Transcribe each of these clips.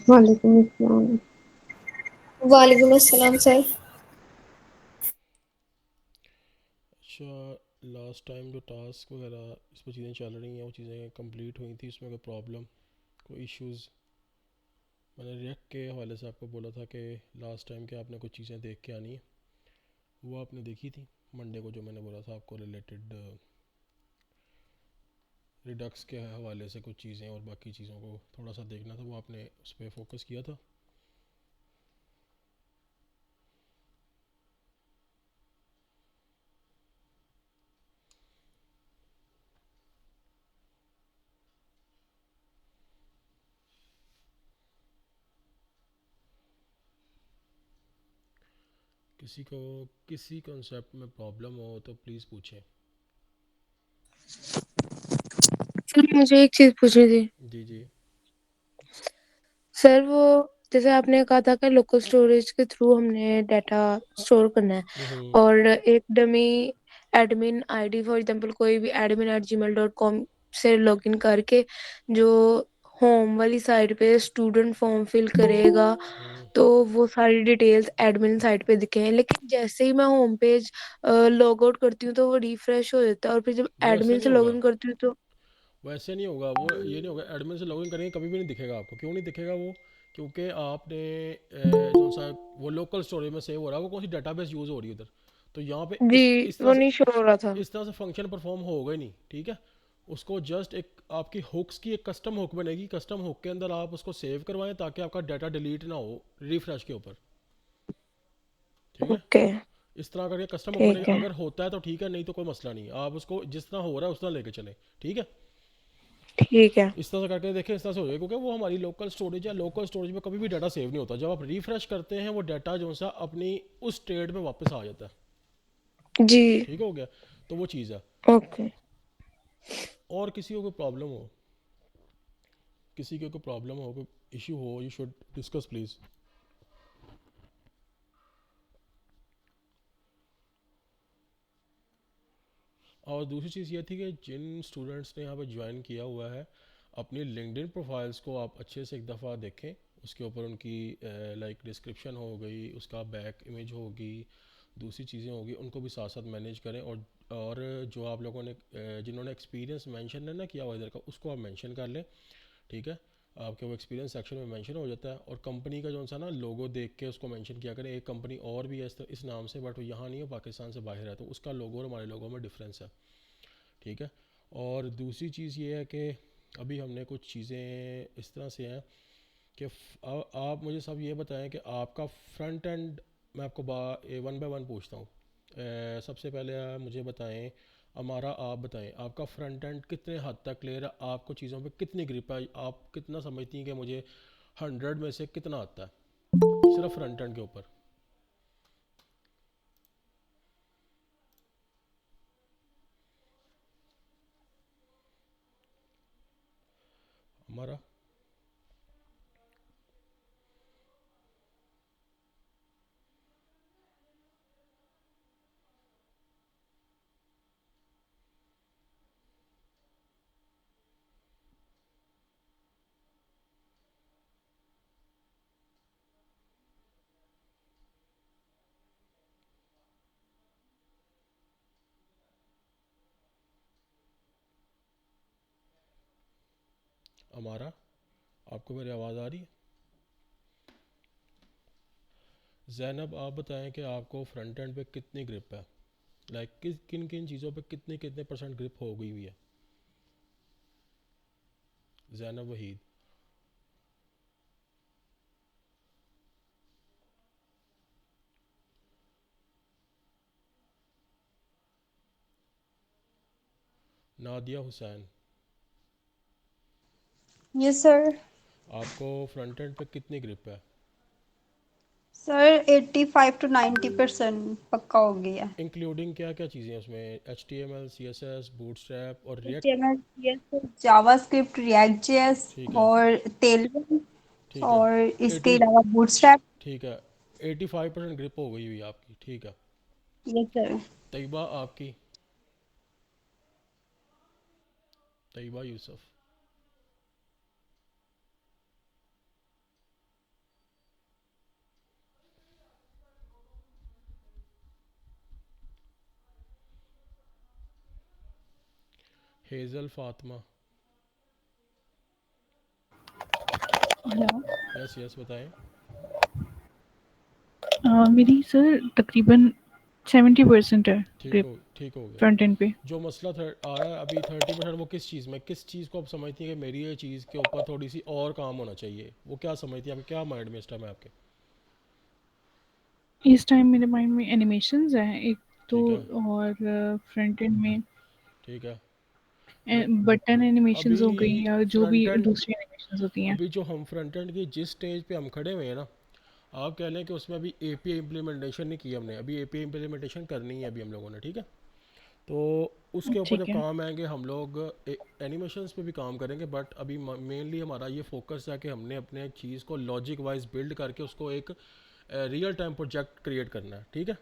वालेकुम। वालेकुम अस्सलाम। वालेकुम अस्सलाम सर। अच्छा, लास्ट टाइम जो टास्क वगैरह इस पर चीज़ें चल रही हैं वो चीज़ें कंप्लीट हुई थी, उसमें कोई प्रॉब्लम, कोई इश्यूज़? मैंने रिएक्ट के हवाले से आपको बोला था कि लास्ट टाइम के आपने कुछ चीज़ें देख के आनी है, वो आपने देखी थी मंडे को, जो मैंने बोला था आपको रिलेटेड रिडक्स के हवाले से कुछ चीज़ें और बाकी चीज़ों को थोड़ा सा देखना था, वो आपने उस पर फोकस किया था। किसी को किसी कॉन्सेप्ट में प्रॉब्लम हो तो प्लीज़ पूछें। सर मुझे एक चीज पूछनी थी। जी जी। सर वो जैसे आपने कहा था कि लोकल स्टोरेज के थ्रू हमने डाटा स्टोर करना है हम्म। और एक dummy admin ID for example कोई भी admin@gmail.com से लॉगिन करके जो होम वाली साइट पे स्टूडेंट फॉर्म फिल करेगा हम्म। तो वो सारी डिटेल्स एडमिन साइट पे दिखे, लेकिन जैसे ही मैं होम पेज लॉग आउट करती हूँ तो वो रिफ्रेश हो जाता है और फिर जब वो ऐसे एडमिन नहीं से होगा, लॉगिन करती हूँ तो वैसे नहीं होगा, वो ये नहीं होगा। एडमिन से लॉगिन करेंगे कभी भी नहीं दिखेगा आपको। क्यों नहीं दिखेगा वो? क्योंकि आपने जो सा वो लोकल स्टोरेज में सेव हो रहा है, वो कौन सी डाटाबेस यूज़ हो रही है उधर। तो यहाँ पे जी इस तरह वो से नहीं शो हो रहा था। इस तरह से फंक्शन परफॉर्म होगा ही नहीं, ठीक है। उसको जस्ट एक आपकी हुक्स की एक कस्टम हुक बनेगी, कस्टम हुक के अंदर आप उसको सेव करवाएं ताकि आपका डाटा डिलीट ना हो रिफ्रेश के ऊपर, ठीक है। ओके। इस तरह करके कस्टम हुक ठीक बनेगा, है। अगर होता है तो ठीक है, नहीं तो कोई मसला नहीं है। आप उसको जिस तरह हो रहा है उस तरह लेके चलें, ठीक है। ठीक है। इस तरह से करके देखें, इस तरह से हो जाएगा, क्योंकि वो हमारी लोकल स्टोरेज है। लोकल स्टोरेज में कभी भी डाटा सेव नहीं होता। जब आप रिफ्रेश करते हैं वो डाटा जो सा अपनी उस स्टेट में वापस आ जाता है। जी। ठीक हो गया। तो वो चीज़ है। ओके। और किसी को कोई प्रॉब्लम हो, किसी को कोई प्रॉब्लम हो, कोई इशू हो, यू शुड डिस्कस प्लीज़। और दूसरी चीज़ ये थी कि जिन स्टूडेंट्स ने यहाँ पे ज्वाइन किया हुआ है, अपनी लिंक्डइन प्रोफाइल्स को आप अच्छे से एक दफ़ा देखें। उसके ऊपर उनकी लाइक डिस्क्रिप्शन हो गई, उसका बैक इमेज होगी, दूसरी चीज़ें होगी, उनको भी साथ साथ मैनेज करें। और जो आप लोगों ने जिन्होंने एक्सपीरियंस मेंशन है ना किया हुआ इधर का, उसको आप मेंशन कर लें, ठीक है। आपके वो एक्सपीरियंस सेक्शन में मेंशन हो जाता है। और कंपनी का जो सा ना लोगो देख के उसको मेंशन किया करें। एक कंपनी और भी है इस नाम से, बट वो यहाँ नहीं है, पाकिस्तान से बाहर है, तो उसका लोगो और हमारे लोगों में डिफरेंस है, ठीक है। और दूसरी चीज़ ये है कि अभी हमने कुछ चीज़ें इस तरह से हैं कि आप मुझे सब ये बताएं कि आपका फ्रंट एंड, मैं आपको वन बाय वन पूछता हूँ। सबसे पहले आप मुझे बताएं, हमारा आप बताएं आपका फ्रंट एंड कितने हद तक क्लियर है, आपको चीज़ों पे कितनी ग्रिप है, आप कितना समझती हैं कि मुझे 100 में से कितना आता है सिर्फ फ्रंट एंड के ऊपर। हमारा हमारा आपको मेरी आवाज़ आ रही है? जैनब आप बताएं कि आपको फ्रंट एंड पे कितनी ग्रिप है, लाइक किन किन चीज़ों पे कितने कितने परसेंट ग्रिप हो गई हुई है। जैनब वहीद। नादिया हुसैन। Yes sir. आपको फ्रंट एंड पे कितनी ग्रिप है? सर 85 to 90% पक्का हो गया। इंक्लूडिंग क्या क्या चीज़ें हैं उसमें? H T M L, C S S, bootstrap और React? HTML CSS JavaScript React JS ठीक है। और तेलविन ठीक है। और इसके 80, अलावा बूटस्ट्रैप। ठीक है, 85% ग्रिप हो गई हुई आपकी, ठीक है। Yes sir. तयबा आपकी? Tayyaba Yusuf. Hazel Fatima. Hello. Yes yes बताएं। मेरी सर तकरीबन 70% है ग्रिप ठीक हो गया। फ्रंट एंड पे। जो मसला आ रहा है अभी 30% वो किस चीज़ में, किस चीज़ को आप समझती हैं कि मेरी ये चीज़ के ऊपर थोड़ी सी और काम होना चाहिए, वो क्या समझती हैं, आपके क्या माइंड में इस टाइम है आपके? इस टाइम मेरे माइंड में एनिमेशंस हैं एक तो, ठीक है। और फ्रंट एंड में ठीक है। नहीं, बटन अभी एनिमेशंस हो गई या जो भी फ्रंट एंड, दूसरी एनिमेशंस होती हैं। अभी जो हम फ्रंट एंड की जिस स्टेज पे हम खड़े हुए हैं ना, आप कह लें कि उसमें अभी एपीआई इम्प्लीमेंटेशन नहीं की हमने, अभी एपीआई इम्प्लीमेंटेशन करनी है अभी हम लोगों ने, ठीक है। तो उसके ऊपर जब ठीक है। काम आएंगे हम लोग एनिमेशंस पे भी काम करेंगे, बट अभी मेनली हमारा ये फोकस है कि हमने अपने चीज़ को लॉजिक वाइज बिल्ड करके उसको एक रियल टाइम प्रोजेक्ट क्रिएट करना है, ठीक है।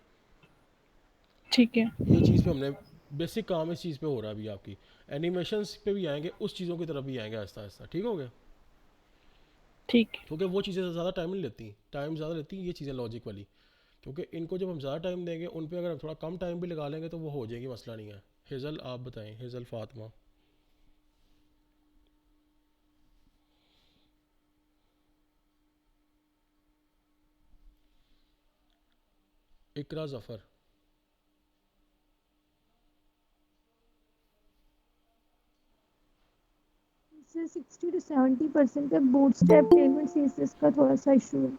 ठीक है। ये चीज़ पे हमने बेसिक काम इस चीज़ पे हो रहा है अभी आपकी। एनिमेशंस पे भी आएंगे, उस चीज़ों की तरफ भी आएंगे आहिस्ता आहिस्ता, ठीक हो गया। ठीक है। क्योंकि वो चीज़ें ज़्यादा टाइम नहीं लेती, टाइम ज़्यादा लेती हैं ये चीज़ें लॉजिक वाली, क्योंकि इनको जब हम ज़्यादा टाइम देंगे उन पे अगर हम थोड़ा कम टाइम भी लगा लेंगे तो वो हो जाएगी, मसला नहीं है। हेज़ल आप बताएं, हेज़ल फातिमा। इकरा ज़फ़र। से 60 to 70% तक बूटस्ट्रैप पेमेंट सीएसएस का थोड़ा सा इशू है।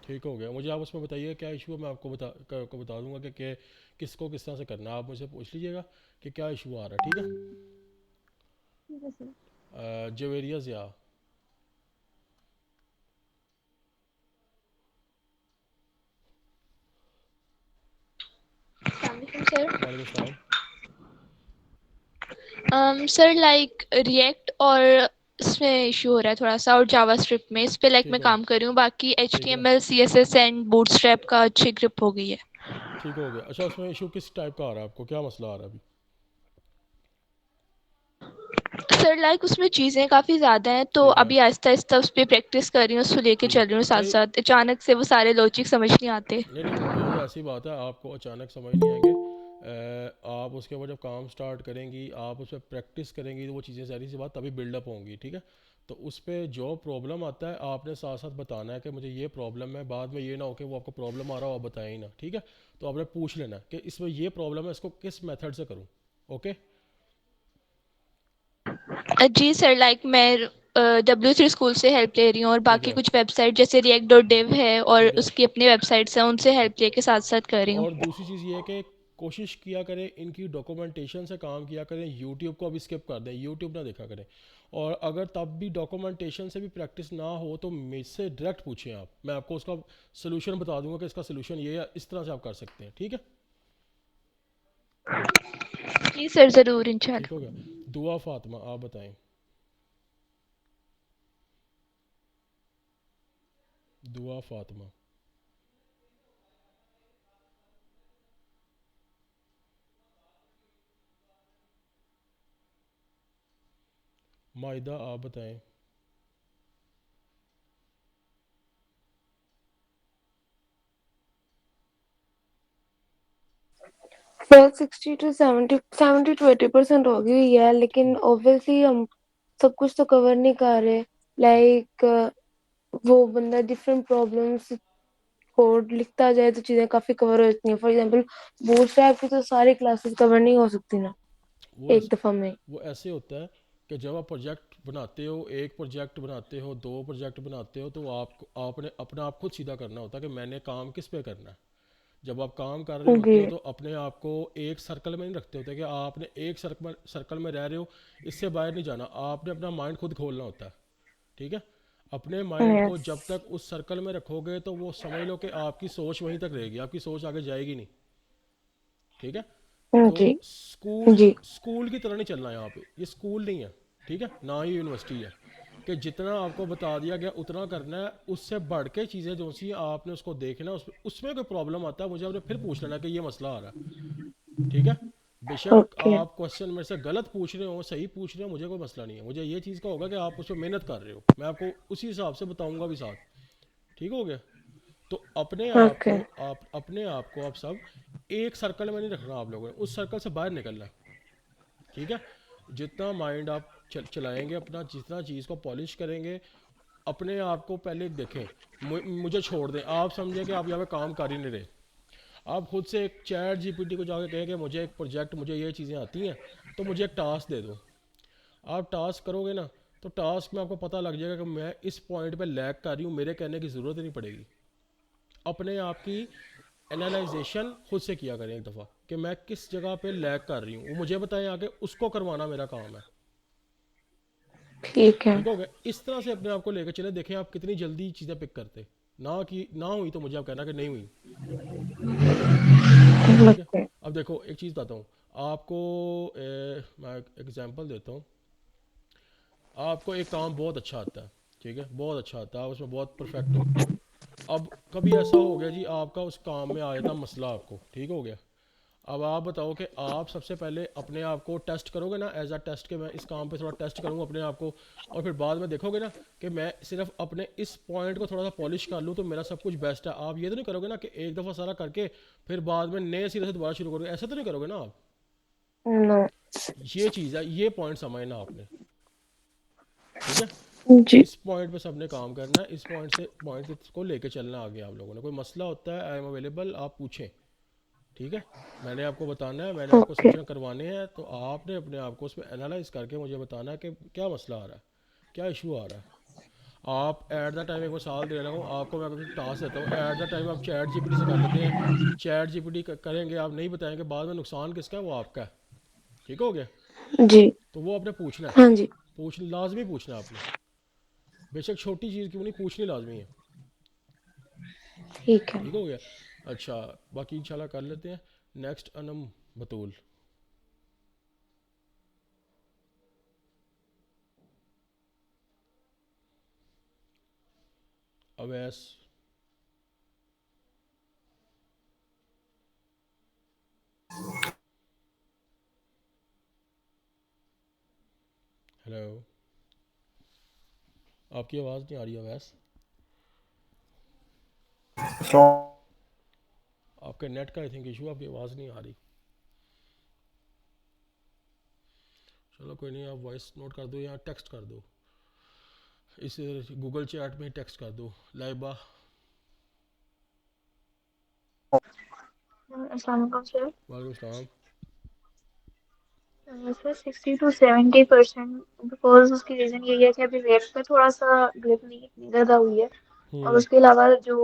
ठीक हो गया, मुझे आप उसमें बताइए क्या इशू है, मैं आपको बता दूंगा कि किसको किस तरह से करना है, आप मुझसे पूछ लीजिएगा कि क्या इशू आ रहा है, ठीक है। ठीक है सर। जवेरिया ज़िया। सर वालेकुम सलाम। सर लाइक रिएक्ट और इसमें इशू हो रहा है थोड़ा सा, और जावास्क्रिप्ट में इस पे लाइक ठीक मैं हो काम कर रही हूँ, बाकी ठीक है। HTML CSS एंड बूटस्ट्रैप का अच्छी ग्रिप हो गई है। ठीक हो गया। अच्छा उसमें इशू किस टाइप का आ रहा है, आपको क्या मसला आ रहा है अभी? सर लाइक उसमें चीज़ें काफ़ी ज़्यादा हैं, तो ठीक है। अभी आहिस्ता आहिस्ता उस पर प्रैक्टिस कर रही हूँ, उसको लेके ठीक है। चल रही हूँ साथ नहीं साथ, अचानक से वो सारे लॉजिक समझ नहीं आते। नहीं नहीं, ये ऐसी बात है, आपको अचानक समझ नहीं आएंगे। आप उसके ऊपर जब काम स्टार्ट करेंगी, आप उस पर प्रैक्टिस करेंगी, तो वो चीज़ें सारी सी बात तभी बिल्डअप होंगी, ठीक है। तो उस पर जो प्रॉब्लम आता है आपने साथ साथ बताना है कि मुझे ये प्रॉब्लम है, बाद में ये ना हो कि वो आपको प्रॉब्लम आ रहा हो आप बताएं ही ना, ठीक है। तो आपने पूछ लेना कि इसमें ये प्रॉब्लम है, इसको किस मेथड से करूँ, ओके। जी सर, लाइक मैं W3 स्कूल से हेल्प ले रही हूँ, और ठीक बाकी है। कुछ वेबसाइट जैसे react.dev है और ठीक है। उसकी अपनी वेबसाइट्स हैं, उनसे हेल्प लेके साथ साथ कर रही हूँ। और दूसरी चीज़ ये है कि कोशिश किया करें इनकी डॉक्यूमेंटेशन से काम किया करें, यूट्यूब को अभी स्किप कर दें, यूट्यूब ना देखा करें। और अगर तब भी डॉक्यूमेंटेशन से भी प्रैक्टिस ना हो तो मुझसे डायरेक्ट पूछें आप, मैं आपको उसका सोल्यूशन बता दूंगा कि इसका सोल्यूशन ये है, इस तरह से आप कर सकते हैं, ठीक है। जी सर, ज़रूर ठीक हो इंशाल्लाह। गया। दुआ फातिमा आप बताएं। दुआ फातिमा। माहिदा आप बताएं। सर 60 to 70 हो गई हुई है, लेकिन ऑब्वियसली हम सब कुछ तो कवर नहीं कर रहे। लाइक वो बंदा डिफरेंट प्रॉब्लम्स कोड लिखता जाए तो चीजें काफी कवर हो जाती हैं। फॉर एग्जांपल बूटस्ट्रैप की तो सारी क्लासेस कवर नहीं हो सकती ना वो एक दफा में। वो ऐसे होता है कि जब आप प्रोजेक्ट बनाते हो, एक प्रोजेक्ट बनाते हो, दो प्रोजेक्ट बनाते हो, तो आपको आपने अपना आप खुद सीधा करना होता है कि मैंने काम किस पे करना है। जब आप काम कर रहे जी। होते हो तो अपने आप को एक सर्कल में नहीं रखते होते कि आपने एक सर्कल में रह रहे हो, इससे बाहर नहीं जाना, आपने अपना माइंड खुद खोलना होता है, ठीक है। अपने माइंड को यस। जब तक उस सर्कल में रखोगे तो वो समझ लो कि आपकी सोच वहीं तक रहेगी, आपकी सोच आगे जाएगी नहीं, ठीक है। तो जी। स्कूल जी। स्कूल की तरह नहीं चलना है यहाँ पे, ये स्कूल नहीं है, ठीक है, ना ही यूनिवर्सिटी है कि जितना आपको बता दिया गया उतना करना है, उससे बढ़ के चीज़ें जो सी आपने उसको देखना है, उसमें कोई प्रॉब्लम आता है मुझे आपने फिर पूछ लेना कि ये मसला आ रहा है, ठीक है। बेशक ओके आप क्वेश्चन मेरे से गलत पूछ रहे हो, सही पूछ रहे हो, मुझे कोई मसला नहीं है। मुझे ये चीज़ का होगा कि आप उस पर मेहनत कर रहे हो, मैं आपको उसी हिसाब से बताऊंगा भी साथ। ठीक हो गया? तो ओके अपने आप को आप सब एक सर्कल में नहीं रखना, आप लोगों ने उस सर्कल से बाहर निकलना है। ठीक है? जितना माइंड आप चलाएंगे अपना, जितना चीज़ को पॉलिश करेंगे, अपने आप को पहले देखें। मुझे छोड़ दें, आप समझें कि आप यहाँ पे काम कर ही नहीं रहे। आप खुद से एक चैट जीपीटी को जाके कहें कि मुझे एक प्रोजेक्ट, मुझे ये चीज़ें आती हैं, तो मुझे एक टास्क दे दो। आप टास्क करोगे ना, तो टास्क में आपको पता लग जाएगा कि मैं इस पॉइंट पे लैग कर रही हूँ, मेरे कहने की ज़रूरत ही नहीं पड़ेगी। अपने आप की एनालाइजेशन खुद से किया करें एक दफ़ा कि मैं किस जगह पे लैग कर रही हूँ, वो मुझे बताएं आके, उसको करवाना मेरा काम है। ठीक है ठीक हो गया? इस तरह से अपने आप को लेकर चले, देखें आप कितनी जल्दी चीज़ें पिक करते। ना कि ना हुई तो मुझे आप कहना कि नहीं हुई। ठीक है? ओके अब देखो एक चीज़ बताता हूँ आपको। मैं एग्जांपल देता हूँ। आपको एक काम बहुत अच्छा आता है, ठीक है, बहुत अच्छा आता है, आप उसमें बहुत परफेक्ट हो। अब कभी ऐसा हो गया जी, आपका उस काम में आ जाता मसला आपको, ठीक हो गया। अब आप बताओ कि आप सबसे पहले अपने आप को टेस्ट करोगे ना, एज अ टेस्ट के मैं इस काम पे थोड़ा टेस्ट करूँगा अपने आप को, और फिर बाद में देखोगे ना कि मैं सिर्फ अपने इस पॉइंट को थोड़ा सा पॉलिश कर लूँ तो मेरा सब कुछ बेस्ट है। आप ये तो नहीं करोगे ना कि एक दफ़ा सारा करके फिर बाद में नए सिरे से दोबारा शुरू करोगे, ऐसा तो नहीं करोगे ना आप। नो ये चीज़ है, ये पॉइंट समझना आपने। ठीक है? जी इस पॉइंट पे सबने काम करना है, इस पॉइंट को लेके चलना आगे। आप लोगों ने कोई मसला होता है, आई एम अवेलेबल, आप पूछें। ठीक है? मैंने आपको बताना है, मैंने आपको ओके सोल्यूशन करवाने हैं, तो आपने अपने आप को उसमें एनालाइज करके मुझे बताना है कि क्या मसला आ रहा है, क्या इशू आ रहा है। आप एट द टाइम, एक मिसाल दे रहा हूँ आपको, मैं अगर टास्क देता हूँ एट द टाइम, आप चैट जीपीटी से कर लेते हैं, चैट जीपीटी करेंगे, आप नहीं बताएंगे, बाद में नुकसान किसका है, वो आपका है। ठीक हो गया? जी तो वो आपने पूछना है, हाँ जी लाजमी पूछना है आपने। बेशक छोटी चीज़ क्यों नहीं, पूछनी लाजमी है। ठीक है ठीक हो गया? अच्छा, बाकी इंशाल्लाह कर लेते हैं। नेक्स्ट अनम बतूल। अवैस। हेलो, आपकी आवाज़ नहीं आ रही अवैस। आपके नेट का आई थिंक इशू, आपकी आवाज़ नहीं आ रही। चलो कोई नहीं, आप वॉइस नोट कर दो या टेक्स्ट कर दो, इस गूगल चैट में टेक्स्ट कर दो। लाइबा। अस्सलाम वालेकुम सर। वालेकुम सलाम। सर 60 to 70% बिकॉज उसकी रीजन यही है कि अभी वेब पे थोड़ा सा ग्रिप नहीं इतनी ज्यादा हुई है, और हम्म। उसके अलावा जो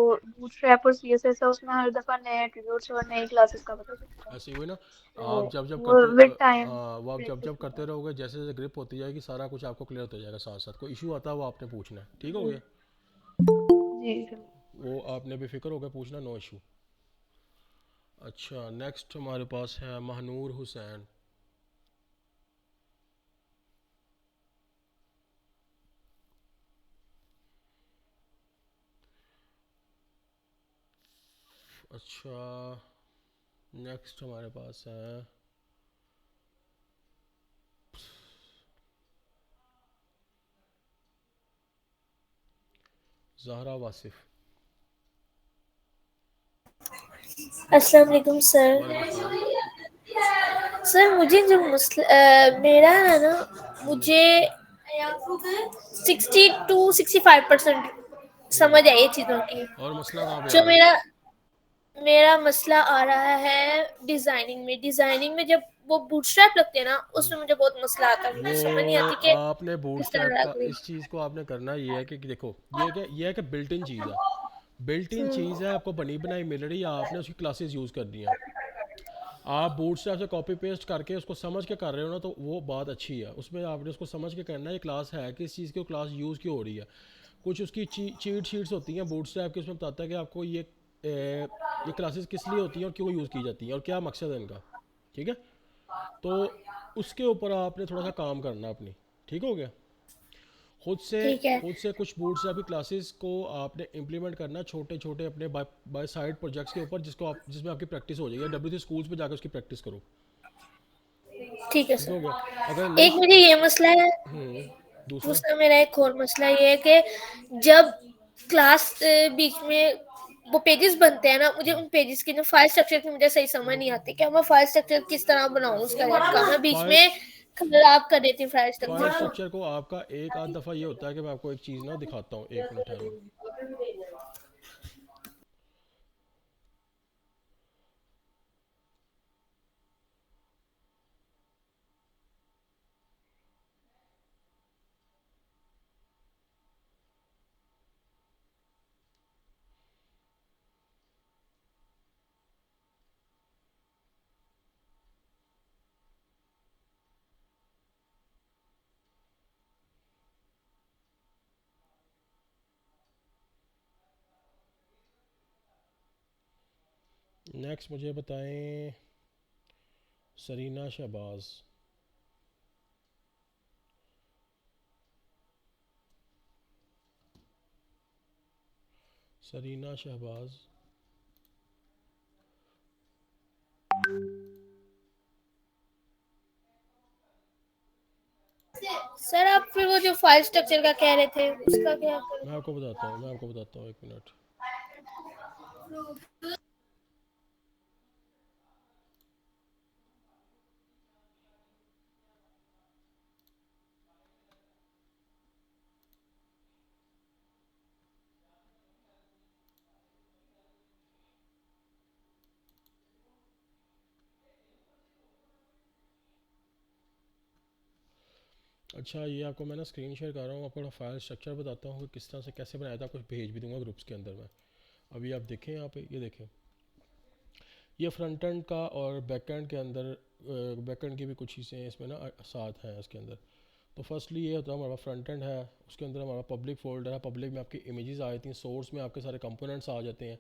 बूटस्ट्रैप और सीएसएस है उसमें हर दफा नए एट्रीब्यूट्स और नई क्लासेस का पता चलता है, ऐसे ही हुई ना। तो आप जब जब वो करते विद टाइम हाँ, वो आप जब प्रैक्टिस जब करते होता रहोगे, जैसे जैसे ग्रिप होती जाएगी, सारा कुछ आपको क्लियर होता जाएगा। साथ साथ कोई इशू आता है वो आपने पूछना है। ठीक हो है। गया? जी सर। वो आपने बेफिक्र होकर पूछना, नो इशू। अच्छा, नेक्स्ट हमारे पास है महनूर हुसैन। अच्छा, नेक्स्ट हमारे पास है ज़हरा वासिफ। अस्सलाम वालेकुम सर। वालेकुम सलाम। सर मुझे जो मेरा है ना, मुझे 60 to 65% समझ हम्म। आई ये चीज़ों की। और मसला कहाँ पे आ जो रहा है? मेरा मेरा मसला आ रहा है डिजाइनिंग में जब वो बूटस्ट्रैप लगते हैं ना, हम्म। उसमें मुझे बहुत मसला आता है, वो मुझे समझ नहीं आती कि आपने किस बूटस्ट्रैप तरह का, करें। इस चीज़ को आपने करना ये है कि देखो, ये है कि बिल्ट इन चीज़ है, बिल्ट इन हम्म, चीज़ है, आपको बनी बनाई मिल रही है, आपने उसकी क्लासेस यूज़ करनी है। आप बूटस्ट्रैप से कॉपी पेस्ट करके उसको समझ के कर रहे हो ना, तो वो बात अच्छी है, उसमें आपने उसको समझ के करना है ये क्लास है किस चीज़ की, क्लास यूज़ क्यों हो रही है। कुछ उसकी चीट शीट्स होती हैं बूटस्ट्रैप की, उसमें बताता है कि आपको ये क्लासेस किस लिए होती हैं और क्यों यूज़ की जाती हैं और क्या मकसद है इनका। ठीक है? तो उसके ऊपर आपने थोड़ा सा काम करना अपनी। ठीक हो गया? खुद से ठीक है। खुद से कुछ बूटस्ट्रैप की क्लासेस को आपने इंप्लीमेंट करना, छोटे छोटे अपने बाय साइड प्रोजेक्ट्स के ऊपर, जिसमें आपकी प्रैक्टिस हो जाएगी। डब्ल्यू सी स्कूल्स पे जाकर उसकी प्रैक्टिस करो। ठीक है ठीक हो सर। गया। अगर एक नेक्स्ट मुझे ये मसला है, दूसरा दूसरा मेरा एक और मसला ये है कि जब क्लास बीच में वो पेजेस बनते हैं ना, मुझे उन पेजेस की जो फाइल स्ट्रक्चर की मुझे सही समझ नहीं आती कि मैं फाइल स्ट्रक्चर किस तरह बनाऊं उसका का मैं बीच फाइल में खराब कर देती हूँ फाइल फाइल स्ट्रक्चर को। स्ट्रक्चर को आपका एक आध दफ़ा ये होता है कि मैं आपको एक चीज़ ना दिखाता हूँ, 1 मिनट ठहरो। नेक्स्ट मुझे बताएं सरीना शहबाज। सरीना शहबाज सर आप फिर वो जो फाइल स्ट्रक्चर का कह रहे थे उसका क्या करें? मैं आपको बताता हूँ, 1 मिनट। अच्छा, ये आपको मैं ना स्क्रीन शेयर कर रहा हूँ, आपको फाइल स्ट्रक्चर बताता हूँ कि किस तरह से कैसे बनाया था, कुछ भेज भी दूंगा ग्रुप्स के अंदर में। अभी आप देखें यहाँ पे, ये देखें, ये फ्रंट एंड का और बैक एंड के अंदर बैक एंड की भी कुछ चीज़ें इसमें ना साथ हैं इसके अंदर। तो फर्स्टली ये होता है हमारा फ्रंट एंड है, उसके अंदर हमारा पब्लिक फोल्डर है, पब्लिक में आपकी इमेजेस आ जाती हैं, सोर्स में आपके सारे कंपोनेंट्स आ जाते हैं,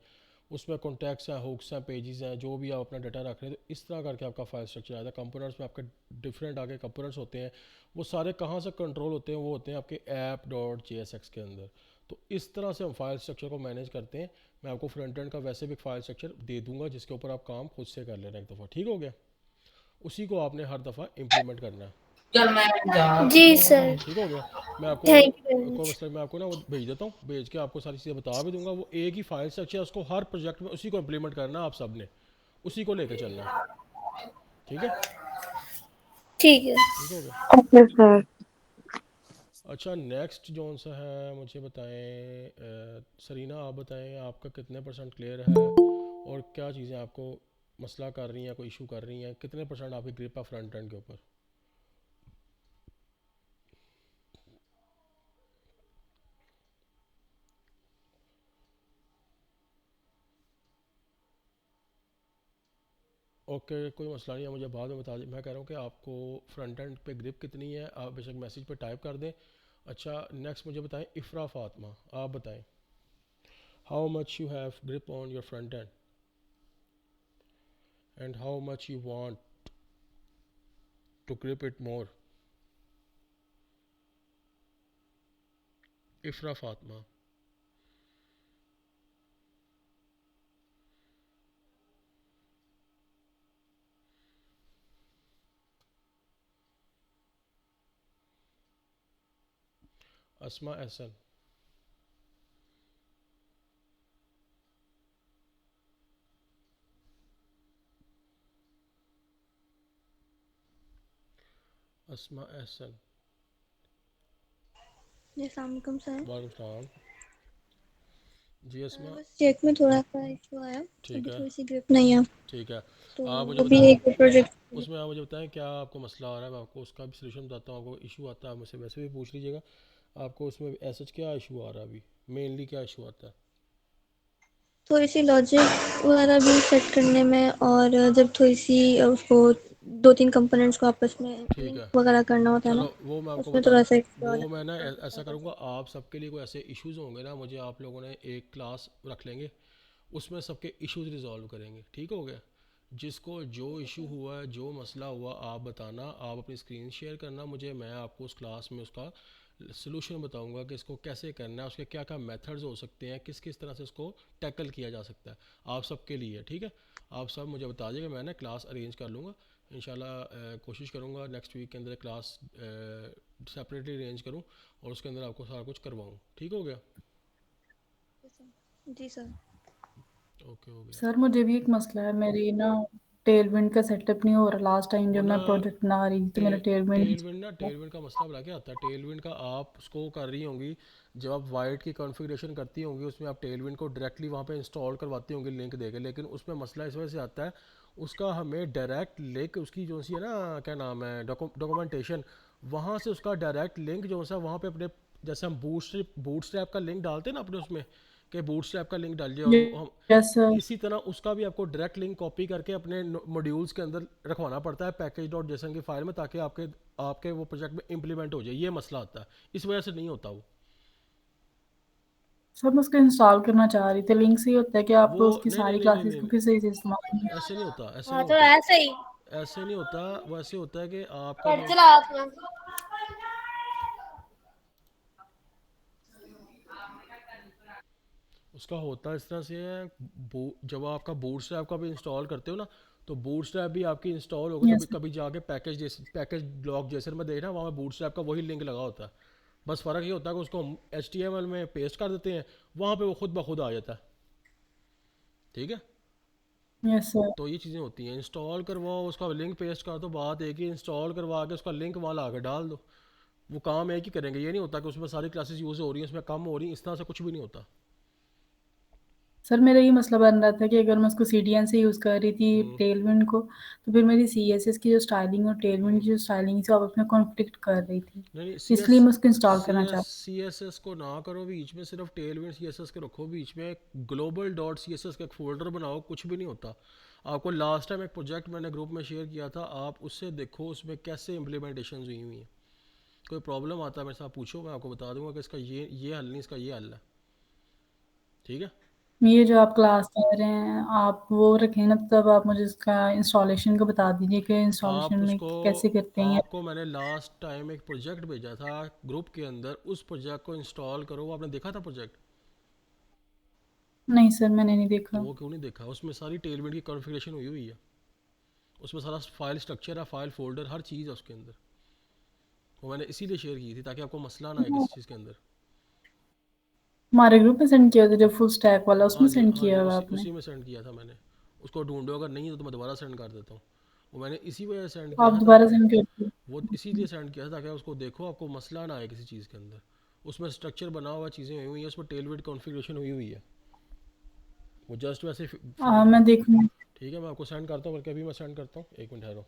उसमें कॉन्टैक्ट्स हैं, हुक्स हैं, पेजेस हैं, जो भी आप अपना डाटा रख रहे हैं। तो इस तरह करके आपका फाइल स्ट्रक्चर आता है। कंपोनेंट्स में आपके डिफरेंट आगे कंपोनेंट्स होते हैं, वो सारे कहाँ से कंट्रोल होते हैं, वो होते हैं आपके app.jsx के अंदर। तो इस तरह से हम फाइल स्ट्रक्चर को मैनेज करते हैं। मैं आपको फ्रंट एंड का वैसे भी फाइल स्ट्रक्चर दे दूंगा जिसके ऊपर आप काम खुद से कर लेना एक दफ़ा, ठीक हो गया। उसी को आपने हर दफ़ा इम्प्लीमेंट करना है, जी सर, ठीक हो गया। मैं आपको थैंक यू वेरी कोई मच। मसला, मैं आपको ना वो भेज देता हूँ, भेज के आपको सारी चीज़ें बता भी दूंगा। वो एक ही फाइल स्ट्रक्चर है, उसको हर प्रोजेक्ट में उसी को इम्प्लीमेंट करना है, आप सब ने उसी को लेकर चलना है, ठीक है। ठीक है। ठीक हो गया। Okay sir. अच्छा, नेक्स्ट जौन सा है मुझे बताएं, सरीना आप बताएं आपका कितने % क्लियर है और क्या चीज़ें आपको मसला कर रही हैं, कोई इशू कर रही हैं, कितने % आपकी ग्रिप है फ्रंट एंड के ऊपर। ओके, कोई मसला नहीं है, मुझे बाद में बता दें। मैं कह रहा हूँ कि आपको फ्रंट एंड पे ग्रिप कितनी है, आप बेशक मैसेज पे टाइप कर दें। अच्छा, नेक्स्ट मुझे बताएं इफ़रा फातिमा, आप बताएं how much you have grip on your front end and how much you want to grip it more. Ifra Fatima. Asma Ehsan. Asma Ehsan. जी अस्सलाम वालेकुम सर। वालेकुम सलाम। जी अस्मा। बस चेक में थोड़ा सा इशू आया, ठीक अभी है, थोड़ी सी ग्रिप नहीं है, ठीक है। तो आप मुझे वो भी बताएं, एक प्रोजेक्ट। उसमें आप मुझे बताएं क्या आपको मसला आ रहा है, मैं आपको उसका भी सलूशन बताता हूँ। आपको इशू आता है आप मुझसे वैसे भी पूछ लीजिएगा। आपको उसमें ऐसा क्या इशू आ रहा है, अभी मेनली क्या इशू आता है। थोड़ी सी लॉजिक वगैरह भी सेट करने में, और जब थोड़ी सी उसको दो तीन कंपोनेंट्स को आपस में ठीक लिंक है, वगैरह करना होता है चलो ना, वो मैं आपको उसमें बता, थोड़ा सा इशू वो आ मैं ना ऐसा जाता करूँगा, है। आप सबके लिए कोई ऐसे इश्यूज़ होंगे ना, मुझे आप लोगों ने एक क्लास रख लेंगे, उसमें सबके इश्यूज़ रिजॉल्व करेंगे, ठीक हो गया। जिसको जो इशू हुआ है, जो मसला हुआ, आप बताना, आप अपनी स्क्रीन शेयर करना मुझे, मैं आपको उस क्लास में उसका सलूशन बताऊंगा कि इसको कैसे करना है, उसके क्या क्या मेथड्स हो सकते हैं, किस किस तरह से इसको टैकल किया जा सकता है, आप सबके लिए, ठीक है। आप सब मुझे बता दीजिएगा, मैं ना क्लास अरेंज कर लूँगा, इंशाल्लाह कोशिश करूँगा नेक्स्ट वीक के अंदर क्लास सेपरेटली अरेंज करूँ और उसके अंदर आपको सारा कुछ करवाऊँ। ठीक हो गया? जी सर। ओके हो गया। सर मुझे भी एक मसला है, मेरी ना टेलविंड का सेटअप नहीं हो रहा। लास्ट टाइम वो जब ना मैं प्रोजेक्ट बना रही थी तो मेरा टेलविंड का मसला बड़ा क्या आता है, टेलविंड का आप उसको कर रही होंगी जब आप वाइट की कॉन्फ़िगरेशन करती होंगी उसमें आप टेलविंड को डायरेक्टली वहाँ पे इंस्टॉल करवाती होंगी लिंक देके, लेकिन उसमें मसला इस वजह से आता है उसका हमें डायरेक्ट लिंक उसकी जो सी है ना क्या नाम है डॉक्यूमेंटेशन, वहाँ से उसका डायरेक्ट लिंक जो सा वहाँ पे अपने जैसे हम बूटस्ट्रैप का लिंक डालते हैं ना अपने उसमें कि बूटस्ट्रैप का लिंक डालिए और हम यस सर। इसी तरह उसका भी आपको डायरेक्ट लिंक कॉपी करके अपने मॉड्यूल्स के अंदर रखवाना पड़ता है पैकेज डॉट जेसन की फाइल में, ताकि आपके आपके वो प्रोजेक्ट में इम्प्लीमेंट हो जाए। ये मसला आता है, इस वजह से नहीं होता वो। सर मैं उसको इंस्टॉल करना चाह रही थी, लिंक से ही होता है कि आप वो उसकी नहीं नहीं सारी नहीं नहीं क्लासेस नहीं, को फिर सही से इस्तेमाल करें? ऐसे नहीं होता, ऐसे हाँ नहीं तो होता, ऐसे ही ऐसे नहीं होता। वो ऐसे होता है कि आपका कर जो चला आपने। उसका होता है इस तरह से है, जब आपका बूटस्ट्रैप का भी इंस्टॉल करते हो ना तो बूटस्ट्रैप भी आपकी इंस्टॉल होगी तो यस कभी जाके पैकेज ब्लॉक जेसन में देखना वहाँ बूटस्ट्रैप का वही लिंक लगा होता है। बस फ़र्क ये होता है कि उसको हम HTML में पेस्ट कर देते हैं, वहाँ पे वो खुद ब खुद आ जाता है। ठीक है, यस सर। तो ये चीज़ें होती हैं। इंस्टॉल करवाओ, उसका लिंक पेस्ट कर दो, बात एक ही। इंस्टॉल करवा के उसका लिंक वहाँ ला के डाल दो, वो काम एक ही करेंगे। ये नहीं होता कि उसमें सारी क्लासेस यूज़ हो रही हैं उसमें कम हो रही हैं, इस तरह से कुछ भी नहीं होता। सर मेरा ये मसला बन रहा था कि अगर मैं उसको CDN से यूज़ कर रही थी टेलविंड को, तो फिर मेरी CSS की जो स्टाइलिंग और टेलविंड की जो स्टाइलिंग थी आप उसमें कॉन्फ्लिक्ट कर रही थी, नहीं इसलिए मैं उसको इंस्टॉल करना चाहती CSS को ना करो बीच में, सिर्फ टेलविंड CSS के रखो बीच में। ग्लोबल डॉट CSS का एक फोल्डर बनाओ, कुछ भी नहीं होता। आपको लास्ट टाइम एक प्रोजेक्ट मैंने ग्रुप में शेयर किया था, आप उससे देखो उसमें कैसे इम्प्लीमेंटेशन हुई हुई हैं। कोई प्रॉब्लम आता है मेरे साथ पूछो, मैं आपको बता दूंगा कि इसका ये हल नहीं, इसका ये हल है। ठीक है, ये जो आप क्लास ले रहे हैं आप वो रखें ना, तब आप मुझे इसका इंस्टॉलेशन का बता दीजिए कि इंस्टॉलेशन आप में उसको कैसे करते हैं। आपको मैंने लास्ट टाइम एक प्रोजेक्ट भेजा था ग्रुप के अंदर, उस प्रोजेक्ट को इंस्टॉल करो। वो आपने देखा था प्रोजेक्ट? नहीं सर मैंने नहीं तो देखा। वो क्यों नहीं देखा? उसमें सारी टेलमेंट की कॉन्फ़िगरेशन हुई हुई है, उसमें सारा फाइल स्ट्रक्चर है, फाइल फोल्डर, हर चीज़ है उसके अंदर। वो मैंने इसीलिए शेयर की थी ताकि आपको मसला ना आए किसी चीज़ के अंदर। हमारे ग्रुप में सेंड किया था जब फुल स्टैक वाला, हाँ उसमें जी, सेंड हाँ जी, किया हुआ उसी आपने? उसी में सेंड किया था मैंने। उसको ढूंढो, अगर नहीं है तो मैं दोबारा सेंड कर देता हूँ। वो मैंने इसी वजह से सेंड किया आप था दोबारा सेंड कर दीजिए। वो इसीलिए सेंड किया था ताकि उसको देखो, आपको मसला ना आए किसी चीज़ के अंदर। उसमें स्ट्रक्चर बना हुआ, चीज़ें हुई हुई हैं, उसमें टेलविड कॉन्फ़िगरेशन हुई हुई है। वो जस्ट वैसे मैं देखूँगी। ठीक है, मैं आपको सेंड करता हूँ, बल्कि अभी मैं सेंड करता हूँ, एक मिनट ठहरो।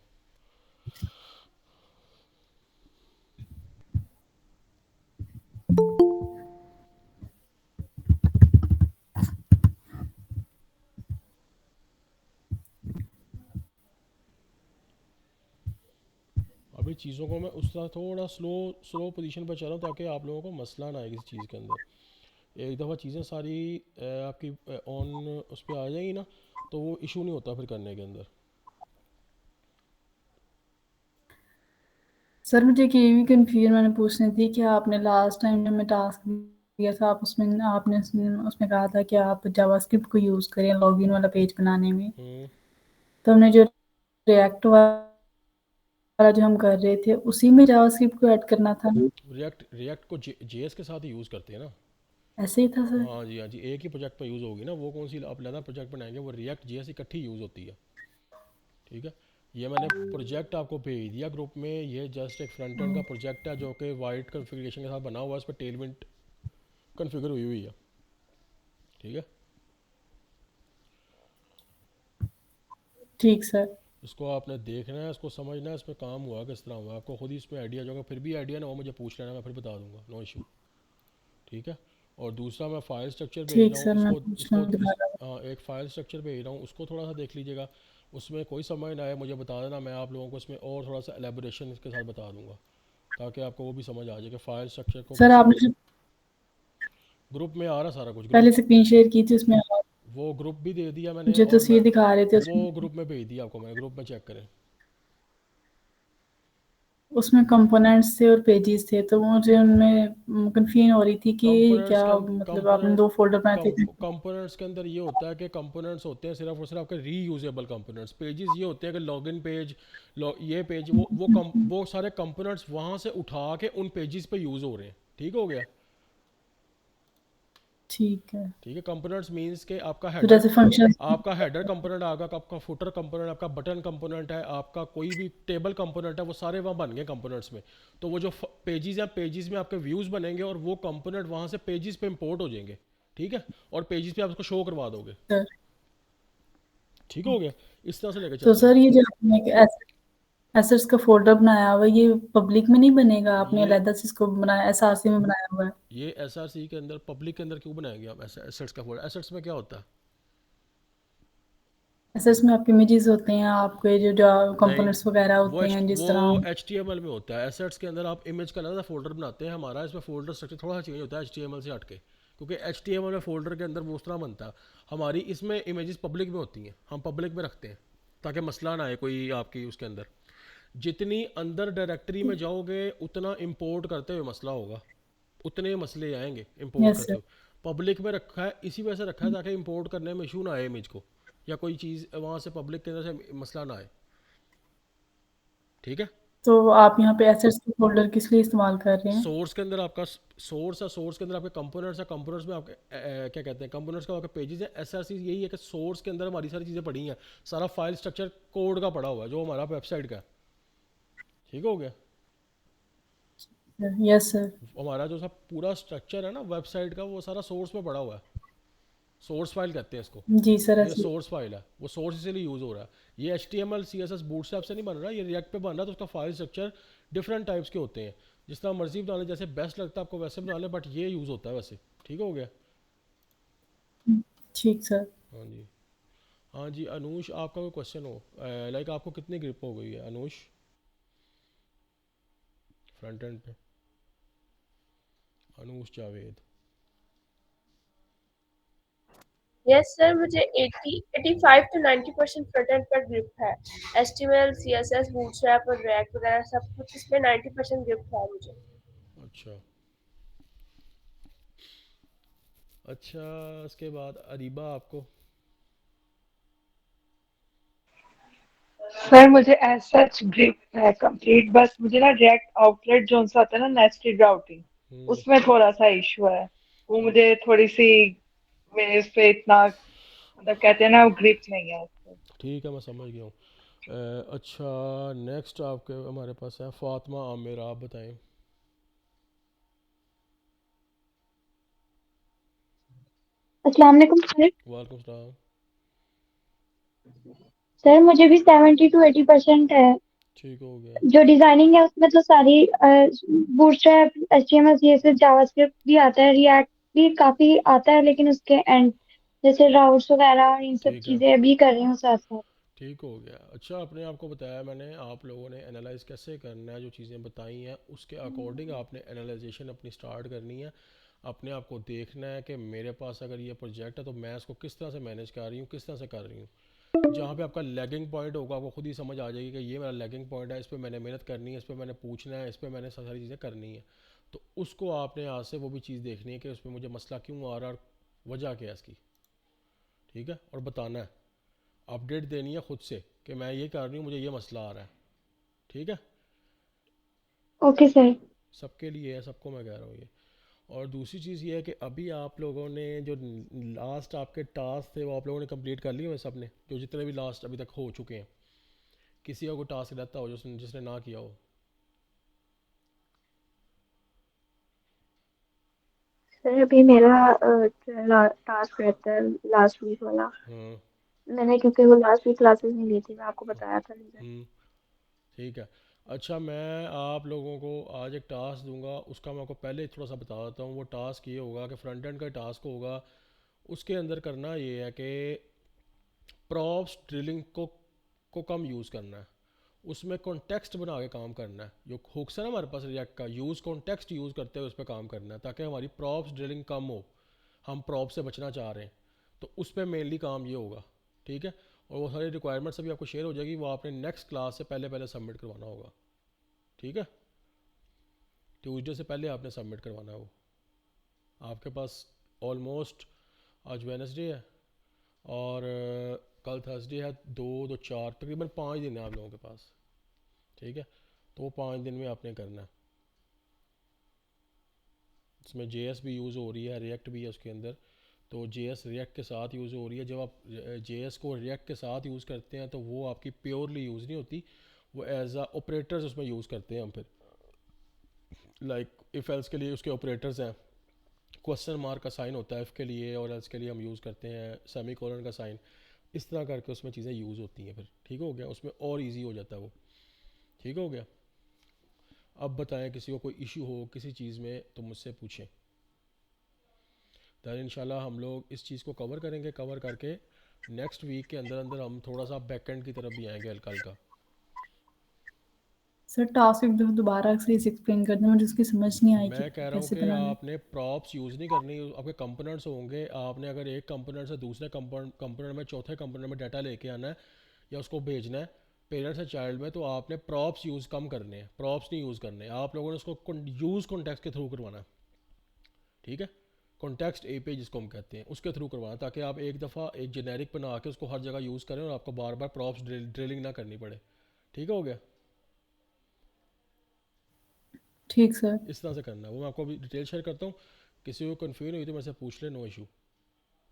अभी चीज़ों को मैं उस तरह थोड़ा स्लो स्लो पोजीशन पर चल रहा हूँ ताकि आप लोगों को मसला ना आए किसी चीज़ के अंदर। एक दफ़ा चीज़ें सारी आपकी ऑन उस पर आ जाएगी ना, तो वो इशू नहीं होता फिर करने के अंदर। सर मुझे एक ये भी कन्फ्यूजन मैंने पूछनी थी कि आपने लास्ट टाइम जब मैं टास्क दिया था आप उसमें आपने उसमें कहा था कि आप जावास्क्रिप्ट को यूज़ करें लॉगिन वाला पेज बनाने में, तो हमने जो रिएक्ट वाला जो हम कर रहे थे उसी में जावास्क्रिप्ट को ऐड करना था। रिएक्ट को JS के साथ ही यूज़ करते हैं ना। ऐसे ही था सर? हाँ जी, हाँ जी, एक ही प्रोजेक्ट पर यूज़ होगी ना। वो कौन सी आप अलग प्रोजेक्ट बनाएंगे, वो रिएक्ट JS इकट्ठी यूज़ होती है। ठीक है, ये मैंने प्रोजेक्ट आपको भेज दिया ग्रुप में। ये जस्ट एक फ्रंट एंड का प्रोजेक्ट है जो कि वाइट कॉन्फ़िगरेशन के साथ बना हुआ है, इस पर टेलविंड कॉन्फ़िगर हुई हुई है। ठीक है, ठीक सर। इसको आपने देखना है, इसको समझना है, इसमें काम हुआ किस तरह हुआ, आपको खुद ही इसमें आइडिया जो, फिर भी आइडिया ना हो मुझे पूछ लेना, मैं फिर बता दूंगा, नो इशू। ठीक है, और दूसरा मैं फ़ाइल स्ट्रक्चर भेज ठीक रहा हूँ, सर मैं इसको पूछ इसको लूँगी दोबारा। हाँ, एक फ़ाइल स्ट्रक्चर भेज रहा हूँ, उसको थोड़ा सा देख लीजिएगा। उसमें कोई समझ ना आए मुझे बता देना, मैं आप लोगों को इसमें और थोड़ा सा एलेबोरेशन इसके साथ बता दूंगा ताकि आपको वो भी समझ आ जाए कि फ़ाइल स्ट्रक्चर को सर कैसे। आपने जो ग्रुप में आ रहा सारा कुछ, पहले ग्रुप स्क्रीन शेयर की थी उसमें वो ग्रुप भी दे दिया मैंने, जो और मैं तस्वीर दिखा रहे थे वो उसमें ग्रुप में भेज दिया आपको मैंने, ग्रुप में चेक करें। 。 ठीक है, उसमें कंपोनेंट्स थे और पेजेस थे, तो मुझे उनमें कंफ्यूजन हो रही थी कि कंपोनेंट्स क्या के मतलब आपने 2 फ़ोल्डर बनाए थे। कंपोनेंट्स के अंदर ये होता है कि कंपोनेंट्स होते हैं सिर्फ और सिर्फ आपके रीयूजेबल कंपोनेंट्स। पेजेस ये होते हैं कि लॉगिन पेज, ये पेज, वो सारे कंपोनेंट्स वहाँ से उठा के उन पेजेस पे यूज़ हो रहे हैं। ठीक हो गया? ठीक है। ठीक है, कंपोनेंट्स मींस के तो जैसे फंक्शंस आपका हेडर कंपोनेंट आएगा, आपका फुटर कंपोनेंट, आपका बटन कंपोनेंट है, आपका कोई भी टेबल कंपोनेंट है, वो सारे वहाँ बन गए कंपोनेंट्स में। तो वो जो पेजेस हैं, पेजेस में आपके व्यूज़ बनेंगे और वो कंपोनेंट वहाँ से पेजेस पे इंपोर्ट हो जाएंगे। ठीक है, और पेजेस पे आप उसको शो करवा दोगे। सर, ठीक हो गया? इस तरह से लेके तो चलते हैं। सर ये जो आपने एक एसेट्स का फ़ोल्डर बनाया हुआ है, ये पब्लिक में नहीं बनेगा? आपने ये अलग से इसको बनाया, एसआरसी में बनाया हुआ है। ये एसआरसी के अंदर, पब्लिक के अंदर क्यों बनाएंगे आप एसेट्स का फोल्डर? एसेट्स में क्या होता है? एसेट्स में आपके इमेजेस होते हैं, आपके जो नहीं, कंपोनेंट्स वगैरह वो होते हैं, जिस तरह। HTML में होता है। एसेट्स के अंदर आप इमेज का अलग सा फोल्डर बनाते हैं। हमारा इसमें फोल्डर स्ट्रक्चर थोड़ा सा चेंज होता है HTML से हटके, क्योंकि HTML में फोल्डर के अंदर वो उस तरह बनता है। हमारी इसमें इमेजेस पब्लिक में होती हैं, हम पब्लिक में रखते हैं ताकि मसला ना आए कोई आपकी उसके अंदर। जितनी अंदर डायरेक्टरी में जाओगे उतना इंपोर्ट करते हुए मसला होगा, उतने मसले आएंगे इंपोर्ट यस करते सर। हुए। पब्लिक में रखा है इसी वजह से रखा है ताकि इंपोर्ट करने में इशू ना आए इमेज को, या कोई चीज़ वहाँ से पब्लिक के अंदर से मसला ना आए। ठीक है? तो आप यहाँ पे एसेट्स के फ़ोल्डर किस लिए इस्तेमाल कर रहे हैं? सोर्स के अंदर आपका सोर्स है, सोर्स के अंदर आपके कंपोनेंट्स है, कंपोनेंट्स में आपके क्या कहते हैं, कंपोनेंट्स का आपके पेजेस है। एसआरसी यही है कि सोर्स के अंदर हमारी सारी चीज़ें पड़ी हैं, सारा फाइल स्ट्रक्चर कोड का पड़ा हुआ है जो हमारा वेबसाइट का है। ठीक हो गया? Yes sir. हमारा जो सब पूरा स्ट्रक्चर है ना वेबसाइट का, वो सारा सोर्स में पड़ा हुआ है। सोर्स फाइल कहते हैं इसको। जी सर, ये ऐसे सोर्स फाइल है, वो सोर्स इसीलिए यूज़ हो रहा है। ये HTML CSS बूटस्ट्रैप से नहीं बन रहा, ये रिएक्ट पे बन रहा है। तो उसका फाइल स्ट्रक्चर डिफरेंट टाइप्स के होते हैं, जिस तरह मर्जी बना ले, जैसे बेस्ट लगता है आपको वैसे बना ले, बट ये यूज़ होता है वैसे। ठीक हो गया? ठीक सर। हाँ जी। हाँ जी, अनुष आपका कोई क्वेश्चन हो? लाइक आपको कितनी ग्रिप हो गई है अनुष फ्रंट एंड पे? अनुष जावेद। यस सर, मुझे 85 to 90% फ्रंट एंड पर ग्रिप है। HTML, CSS, बूटस्ट्रैप और रिएक्ट वगैरह सब कुछ इसमें 90% ग्रिप है मुझे। अच्छा अच्छा, उसके बाद अरीबा आपको? सर मुझे एज सच ग्रिप है कंप्लीट, बस मुझे ना रिएक्ट आउटलेट जो सा होता है ना, नेस्टेड राउटिंग, हम्म। उसमें थोड़ा सा इशू है। वो मुझे थोड़ी सी, मेरे इस पे इतना मतलब कहते हैं ना ग्रिप नहीं है उस पे। ठीक है, मैं समझ गया हूँ। अच्छा, नेक्स्ट आपके हमारे पास है फातिमा आमिर, आप बताएं। अस्सलाम वालेकुम सर। वालेकुम सलाम। सर मुझे भी 70 to 80% है। ठीक हो गया। जो डिजाइनिंग है उसमें तो सारी बूटस्ट्रैप, HTML, CSS, जावास्क्रिप्ट भी आता है, रिएक्ट भी काफी आता है, लेकिन उसके एंड जैसे राउट्स वगैरह इन सब ठीक है, चीजें अभी कर रही हूँ साथ साथ। ठीक हो गया। अच्छा, अपने आपको बताया मैंने, आप लोगों ने एनालाइज कैसे करना है, जो चीज़ें बताई हैं उसके अकॉर्डिंग आपने एनालाइजेशन अपनी स्टार्ट करनी है। अपने आप को देखना है कि मेरे पास अगर ये प्रोजेक्ट है तो मैं इसको किस तरह से मैनेज कर रही हूँ, किस तरह से कर रही हूँ। जहाँ पे आपका लैगिंग पॉइंट होगा आपको खुद ही समझ आ जाएगी कि ये मेरा लैगिंग पॉइंट है, इस पर मैंने मेहनत करनी है, इस पर मैंने पूछना है, इस पर मैंने सारी चीज़ें करनी है। तो उसको आपने आज से वो भी चीज़ देखनी है कि उसमें मुझे मसला क्यों आ रहा है और वजह क्या है इसकी। ठीक है, और बताना है, अपडेट देनी है खुद से कि मैं ये कर रही हूँ, मुझे ये मसला आ रहा है। ठीक है? Okay sir. सबके लिए है, सबको मैं कह रहा हूँ ये। और दूसरी चीज़ ये है कि अभी आप लोगों ने जो लास्ट आपके टास्क थे वो आप लोगों ने कंप्लीट कर लिए हैं सब ने, जो जितने भी लास्ट अभी तक हो चुके हैं? किसी का कोई टास्क रहता हो जिसने ना किया हो? सर अभी मेरा टास्क रहता है लास्ट वीक वाला। हाँ। मैंने क्योंकि वो लास्ट वीक क्लासेस नहीं ली थी, मैं आपको बताया था रीजन। हम्म। ठीक है। अच्छा, मैं आप लोगों को आज एक टास्क दूंगा, उसका मैं आपको पहले थोड़ा सा बता देता हूँ। वो टास्क ये होगा कि फ्रंट एंड का टास्क होगा, उसके अंदर करना ये है कि प्रॉप्स ड्रिलिंग को कम यूज़ करना है। उसमें कॉन्टेक्स्ट बना के काम करना है। जो हुक्स है ना हमारे पास रिएक्ट का, यूज़ कॉन्टेक्स्ट यूज़ करते हुए उस पर काम करना है ताकि हमारी प्रॉप्स ड्रिलिंग कम हो। हम प्रॉप से बचना चाह रहे हैं, तो उस पर मेनली काम ये होगा। ठीक है? और वो सारी रिक्वायरमेंट्स अभी आपको शेयर हो जाएगी, वो आपने नेक्स्ट क्लास से पहले पहले सबमिट करवाना होगा। ठीक है, ट्यूसडे से पहले आपने सबमिट करवाना है वो। आपके पास ऑलमोस्ट आज वेडनेसडे है और कल थर्सडे है, 2 2 4 तकरीबन 5 दिन है आप लोगों के पास। ठीक है, तो वो 5 दिन में आपने करना है। इसमें JS भी यूज़ हो रही है, रिएक्ट भी है उसके अंदर। तो JS रिएक्ट के साथ यूज़ हो रही है। जब आप JS को रिएक्ट के साथ यूज़ करते हैं तो वो आपकी प्योरली यूज़ नहीं होती, वो एज आ ऑपरेटर्स उसमें यूज़ करते हैं हम फिर। लाइक इफ़ एल्स के लिए उसके ऑपरेटर्स हैं, क्वेश्चन मार्क का साइन होता है इफ़ के लिए, और एल्स के लिए हम यूज़ करते हैं सेमी कोलन का साइन। इस तरह करके उसमें चीज़ें यूज़ होती हैं फिर। ठीक हो गया, उसमें और ईजी हो जाता है वो। ठीक हो गया। अब बताएं किसी को कोई इशू हो किसी चीज़ में तो मुझसे पूछें। दैन इंशाल्लाह हम लोग इस चीज़ को कवर करेंगे। कवर करके नेक्स्ट वीक के अंदर अंदर हम थोड़ा सा बैकएंड की तरफ भी आएंगे हल्का हल्का। सर टास्क एक दफ़ा दोबारा से एक्सप्लेन कर दें, मुझे उसकी समझ नहीं आई कि मैं कह रहा हूँ कैसे कि बनाना है। आपने प्रॉप्स यूज़ नहीं करनी। आपके कंपोनेंट्स होंगे, आपने अगर एक कंपोनेंट से दूसरे कंपोनेंट में चौथे कंपोनेंट में डाटा लेके आना है या उसको भेजना है पेरेंट्स या चाइल्ड में, तो आपने प्रॉप्स यूज़ कम करने हैं, प्रॉप्स नहीं यूज़ करने। आप लोगों ने उसको यूज़ कॉन्टेक्स्ट के थ्रू करवाना है। ठीक है, कॉन्टेक्स्ट API जिसको हम कहते हैं उसके थ्रू करवाना, ताकि आप एक दफ़ा एक जेनेरिक बना के उसको हर जगह यूज़ करें और आपको बार बार प्रॉप्स ड्रिलिंग ना करनी पड़े। ठीक हो गया। ठीक सर। इस तरह से करना है वो। मैं आपको अभी डिटेल शेयर करता हूँ। किसी को कन्फ्यूजन हुई तो मेरे से पूछ ले, नो इशू।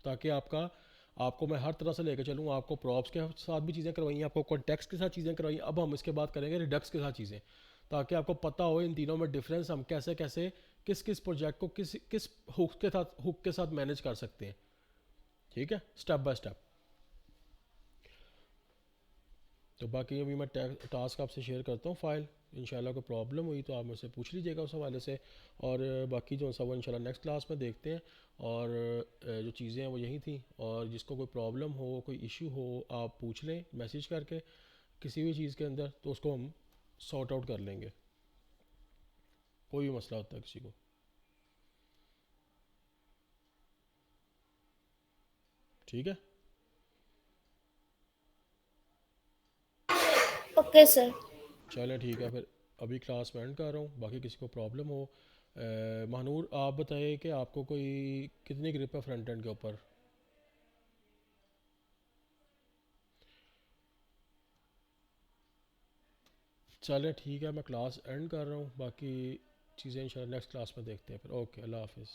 ताकि आपको मैं हर तरह से लेकर चलूँ। आपको प्रॉप्स के साथ भी चीज़ें करवाई, आपको कॉन्टेक्स्ट के साथ चीज़ें करवाई। अब हम इसके बाद करेंगे रिडक्स के साथ चीज़ें, ताकि आपको पता हो इन तीनों में डिफरेंस, हम कैसे कैसे किस किस प्रोजेक्ट को किस किस हुक के साथ मैनेज कर सकते हैं। ठीक है, स्टेप बाय स्टेप। तो बाकी अभी मैं टास्क आपसे शेयर करता हूँ फाइल। इंशाल्लाह कोई प्रॉब्लम हुई तो आप मुझसे पूछ लीजिएगा उस हवाले से। और बाकी जो सब इंशाल्लाह नेक्स्ट क्लास में देखते हैं। और जो चीज़ें हैं वो यही थी। और जिसको कोई प्रॉब्लम हो कोई इशू हो आप पूछ लें मैसेज करके किसी भी चीज़ के अंदर, तो उसको हम सॉर्ट आउट कर लेंगे। कोई भी मसला होता है किसी को। ठीक है, ओके सर। चलें ठीक है फिर। अभी क्लास में एंड कर रहा हूँ। बाकी किसी को प्रॉब्लम हो महानूर आप बताइए कि आपको कोई कितनी ग्रिप है फ्रंट एंड के ऊपर। चलें ठीक है, मैं क्लास एंड कर रहा हूँ। बाकी चीज़ें इंशाल्लाह नेक्स्ट क्लास में देखते हैं फिर। ओके, अल्लाह हाफिज़।